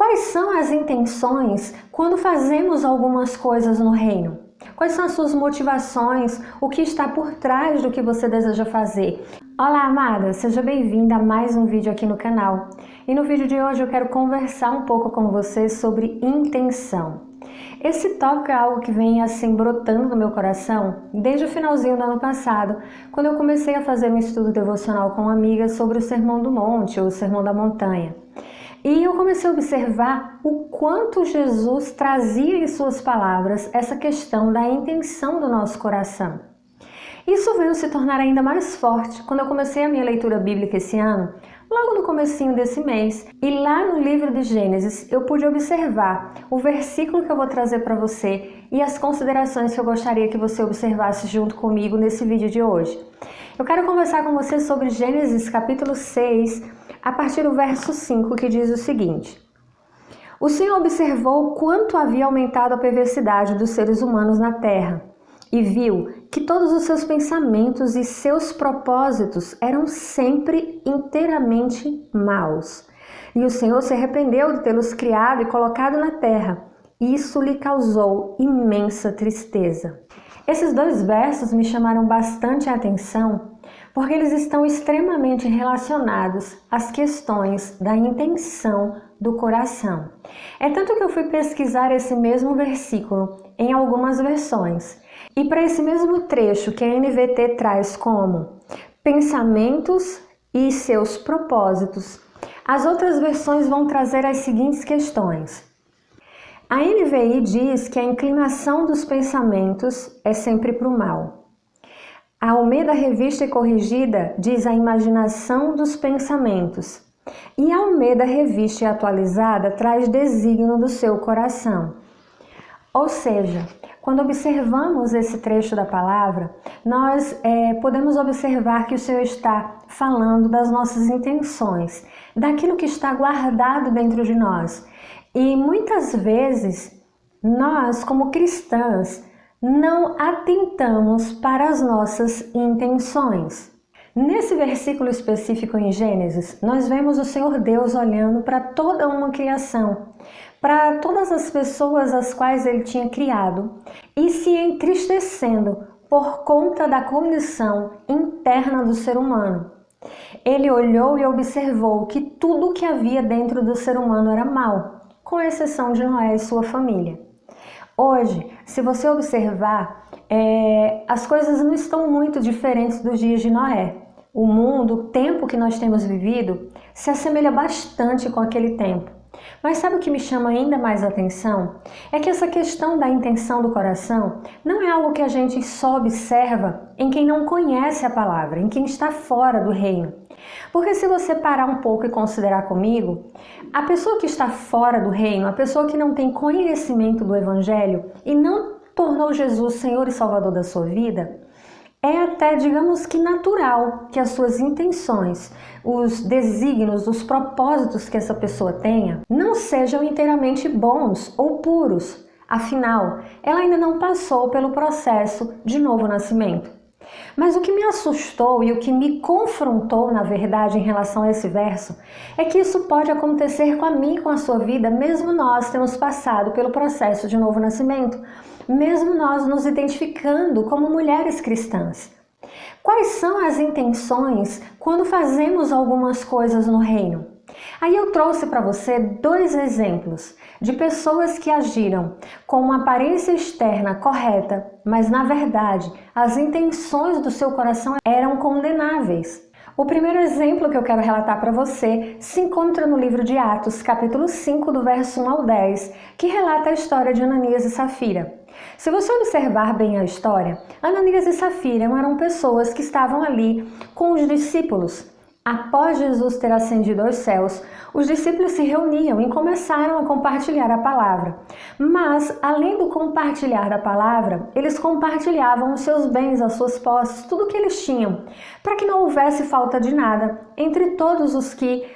Quais são as intenções quando fazemos algumas coisas no reino? Quais são as suas motivações? O que está por trás do que você deseja fazer? Olá, amada! Seja bem-vinda a mais um vídeo aqui no canal. E no vídeo de hoje eu quero conversar um pouco com você sobre intenção. Esse tópico é algo que vem assim brotando no meu coração desde o finalzinho do ano passado, quando eu comecei a fazer um estudo devocional com amigas sobre o Sermão do Monte ou o Sermão da Montanha. E eu comecei a observar o quanto Jesus trazia em suas palavras essa questão da intenção do nosso coração. Isso veio se tornar ainda mais forte quando eu comecei a minha leitura bíblica esse ano, logo no comecinho desse mês, e lá no livro de Gênesis eu pude observar o versículo que eu vou trazer para você e as considerações que eu gostaria que você observasse junto comigo nesse vídeo de hoje. Eu quero conversar com você sobre Gênesis capítulo 6, a partir do verso 5, que diz o seguinte: O Senhor observou quanto havia aumentado a perversidade dos seres humanos na terra, e viu que todos os seus pensamentos e seus propósitos eram sempre inteiramente maus. E o Senhor se arrependeu de tê-los criado e colocado na terra. Isso lhe causou imensa tristeza. Esses dois versos me chamaram bastante a atenção, porque eles estão extremamente relacionados às questões da intenção do coração. É tanto que eu fui pesquisar esse mesmo versículo em algumas versões. E para esse mesmo trecho que a NVT traz como pensamentos e seus propósitos, as outras versões vão trazer as seguintes questões. A NVI diz que a inclinação dos pensamentos é sempre para o mal. A Almeida Revista e Corrigida diz a imaginação dos pensamentos. E a Almeida Revista e Atualizada traz desígnio do seu coração. Ou seja, quando observamos esse trecho da palavra, nós podemos observar que o Senhor está falando das nossas intenções, daquilo que está guardado dentro de nós. E muitas vezes, nós como cristãs, não atentamos para as nossas intenções. Nesse versículo específico em Gênesis, nós vemos o Senhor Deus olhando para toda uma criação, para todas as pessoas as quais Ele tinha criado e se entristecendo por conta da condição interna do ser humano. Ele olhou e observou que tudo que havia dentro do ser humano era mal, com exceção de Noé e sua família. Hoje, se você observar, as coisas não estão muito diferentes dos dias de Noé. O mundo, o tempo que nós temos vivido, se assemelha bastante com aquele tempo. Mas sabe o que me chama ainda mais a atenção? É que essa questão da intenção do coração não é algo que a gente só observa em quem não conhece a palavra, em quem está fora do reino. Porque se você parar um pouco e considerar comigo, a pessoa que está fora do reino, a pessoa que não tem conhecimento do Evangelho e não tornou Jesus Senhor e Salvador da sua vida, é até, digamos que natural que as suas intenções, os desígnios, os propósitos que essa pessoa tenha, não sejam inteiramente bons ou puros. Afinal, ela ainda não passou pelo processo de novo nascimento. Mas o que me assustou e o que me confrontou, na verdade, em relação a esse verso, é que isso pode acontecer com a mim e com a sua vida, mesmo nós termos passado pelo processo de novo nascimento, mesmo nós nos identificando como mulheres cristãs. Quais são as intenções quando fazemos algumas coisas no reino? Aí eu trouxe para você dois exemplos de pessoas que agiram com uma aparência externa correta, mas na verdade as intenções do seu coração eram condenáveis. O primeiro exemplo que eu quero relatar para você se encontra no livro de Atos, capítulo 5, do verso 1 ao 10, que relata a história de Ananias e Safira. Se você observar bem a história, Ananias e Safira eram pessoas que estavam ali com os discípulos. Após Jesus ter ascendido aos céus, os discípulos se reuniam e começaram a compartilhar a palavra. Mas, além do compartilhar da palavra, eles compartilhavam os seus bens, as suas posses, tudo o que eles tinham, para que não houvesse falta de nada entre todos os que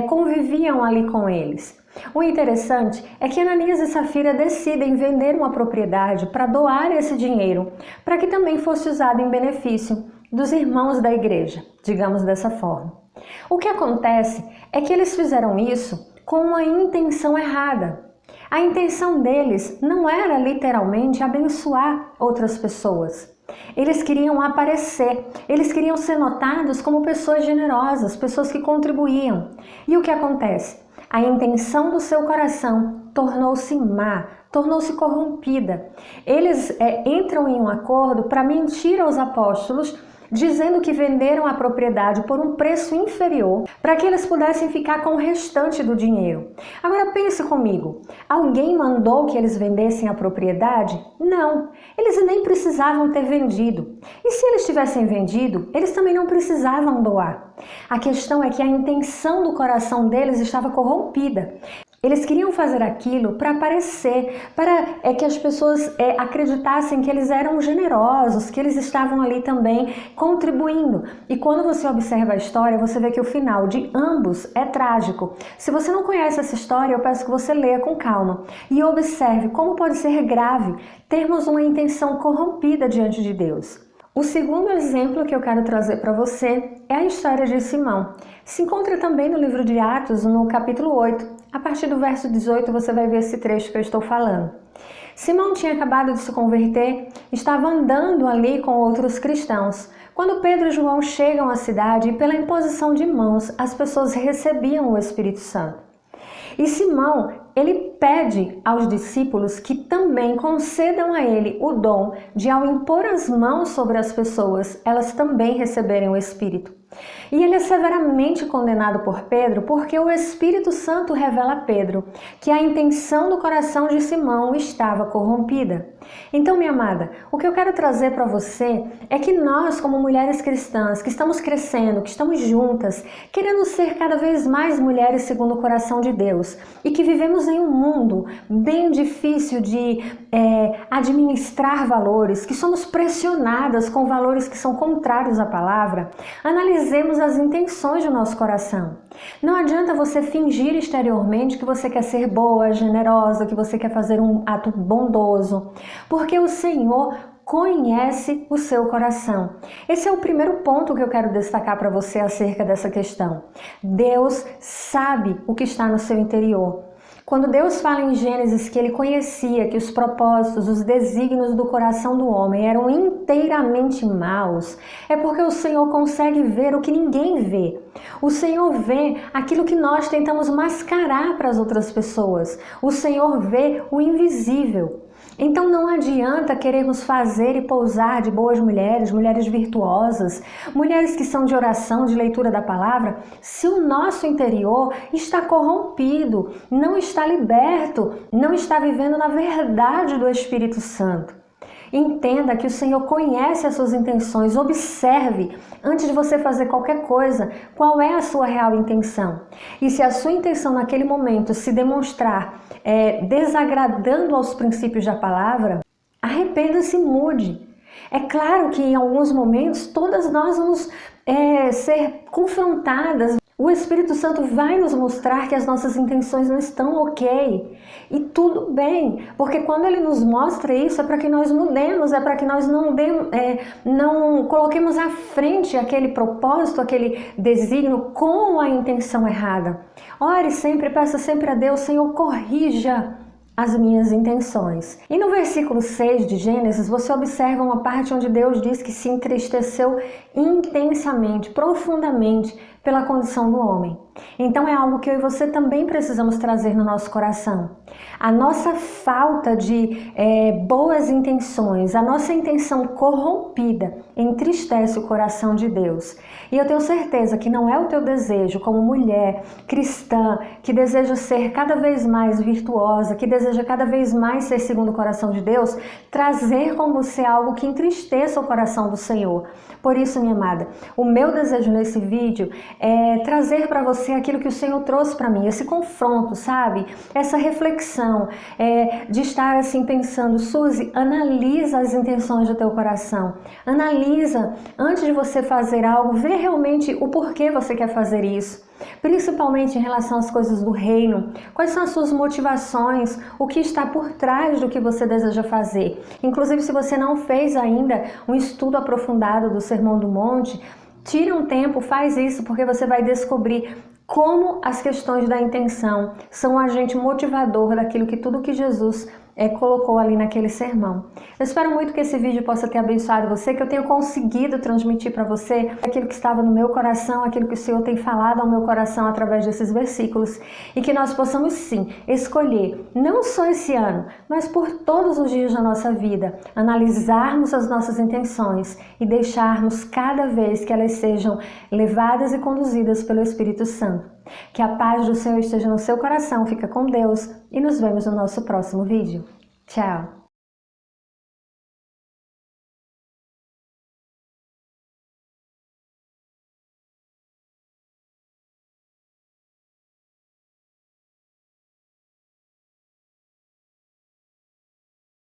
conviviam ali com eles. O interessante é que Ananias e Safira decidem vender uma propriedade para doar esse dinheiro, para que também fosse usado em benefício dos irmãos da igreja, digamos dessa forma. O que acontece é que eles fizeram isso com uma intenção errada. A intenção deles não era literalmente abençoar outras pessoas. Eles queriam aparecer, eles queriam ser notados como pessoas generosas, pessoas que contribuíam. E o que acontece? A intenção do seu coração tornou-se má, tornou-se corrompida. Eles entram em um acordo para mentir aos apóstolos, dizendo que venderam a propriedade por um preço inferior para que eles pudessem ficar com o restante do dinheiro. Agora pense comigo, alguém mandou que eles vendessem a propriedade? Não, eles nem precisavam ter vendido. E se eles tivessem vendido, eles também não precisavam doar. A questão é que a intenção do coração deles estava corrompida. Eles queriam fazer aquilo para aparecer, para que as pessoas acreditassem que eles eram generosos, que eles estavam ali também contribuindo. E quando você observa a história, você vê que o final de ambos é trágico. Se você não conhece essa história, eu peço que você leia com calma e observe como pode ser grave termos uma intenção corrompida diante de Deus. O segundo exemplo que eu quero trazer para você é a história de Simão. Se encontra também no livro de Atos, no capítulo 8. A partir do verso 18 você vai ver esse trecho que eu estou falando. Simão tinha acabado de se converter, estava andando ali com outros cristãos. Quando Pedro e João chegam à cidade, pela imposição de mãos, as pessoas recebiam o Espírito Santo. E Simão, ele pede aos discípulos que também concedam a ele o dom de, ao impor as mãos sobre as pessoas, elas também receberem o Espírito. E ele é severamente condenado por Pedro, porque o Espírito Santo revela a Pedro que a intenção do coração de Simão estava corrompida. Então, minha amada, o que eu quero trazer para você é que nós, como mulheres cristãs, que estamos crescendo, que estamos juntas, querendo ser cada vez mais mulheres segundo o coração de Deus, e que vivemos em um mundo bem difícil de administrar valores, que somos pressionadas com valores que são contrários à palavra, analisemos as intenções do nosso coração. Não adianta você fingir exteriormente que você quer ser boa, generosa, que você quer fazer um ato bondoso, porque o Senhor conhece o seu coração. Esse é o primeiro ponto que eu quero destacar para você acerca dessa questão. Deus sabe o que está no seu interior. Quando Deus fala em Gênesis que ele conhecia que os propósitos, os desígnios do coração do homem eram inteiramente maus, é porque o Senhor consegue ver o que ninguém vê. O Senhor vê aquilo que nós tentamos mascarar para as outras pessoas. O Senhor vê o invisível. Então não adianta querermos fazer e pousar de boas mulheres, mulheres virtuosas, mulheres que são de oração, de leitura da palavra, se o nosso interior está corrompido, não está liberto, não está vivendo na verdade do Espírito Santo. Entenda que o Senhor conhece as suas intenções. Observe, antes de você fazer qualquer coisa, qual é a sua real intenção. E se a sua intenção naquele momento se demonstrar desagradando aos princípios da palavra, arrependa-se e mude. É claro que em alguns momentos todas nós vamos ser confrontadas. O Espírito Santo vai nos mostrar que as nossas intenções não estão ok. E tudo bem, porque quando Ele nos mostra isso é para que nós mudemos, é para que nós não coloquemos à frente aquele propósito, aquele desígnio com a intenção errada. Ore sempre, peça sempre a Deus, Senhor, corrija as minhas intenções. E no versículo 6 de Gênesis, você observa uma parte onde Deus diz que se entristeceu intensamente, profundamente, pela condição do homem. Então é algo que eu e você também precisamos trazer no nosso coração. A nossa falta de boas intenções, a nossa intenção corrompida entristece o coração de Deus. E eu tenho certeza que não é o teu desejo como mulher cristã, que deseja ser cada vez mais virtuosa, que deseja cada vez mais ser segundo o coração de Deus, trazer com você algo que entristeça o coração do Senhor. Por isso, minha amada, o meu desejo nesse vídeo é trazer para você aquilo que o Senhor trouxe para mim, esse confronto, sabe? Essa reflexão de estar assim pensando, Suzy, analisa as intenções do teu coração, analisa antes de você fazer algo, vê realmente o porquê você quer fazer isso. Principalmente em relação às coisas do reino, quais são as suas motivações, o que está por trás do que você deseja fazer. Inclusive, se você não fez ainda um estudo aprofundado do Sermão do Monte, tira um tempo, faz isso, porque você vai descobrir como as questões da intenção são um agente motivador daquilo que tudo que Jesus colocou ali naquele sermão. Eu espero muito que esse vídeo possa ter abençoado você, que eu tenha conseguido transmitir para você aquilo que estava no meu coração, aquilo que o Senhor tem falado ao meu coração através desses versículos, e que nós possamos sim escolher, não só esse ano, mas por todos os dias da nossa vida, analisarmos as nossas intenções e deixarmos cada vez que elas sejam levadas e conduzidas pelo Espírito Santo. Que a paz do Senhor esteja no seu coração, fica com Deus e nos vemos no nosso próximo vídeo. Tchau!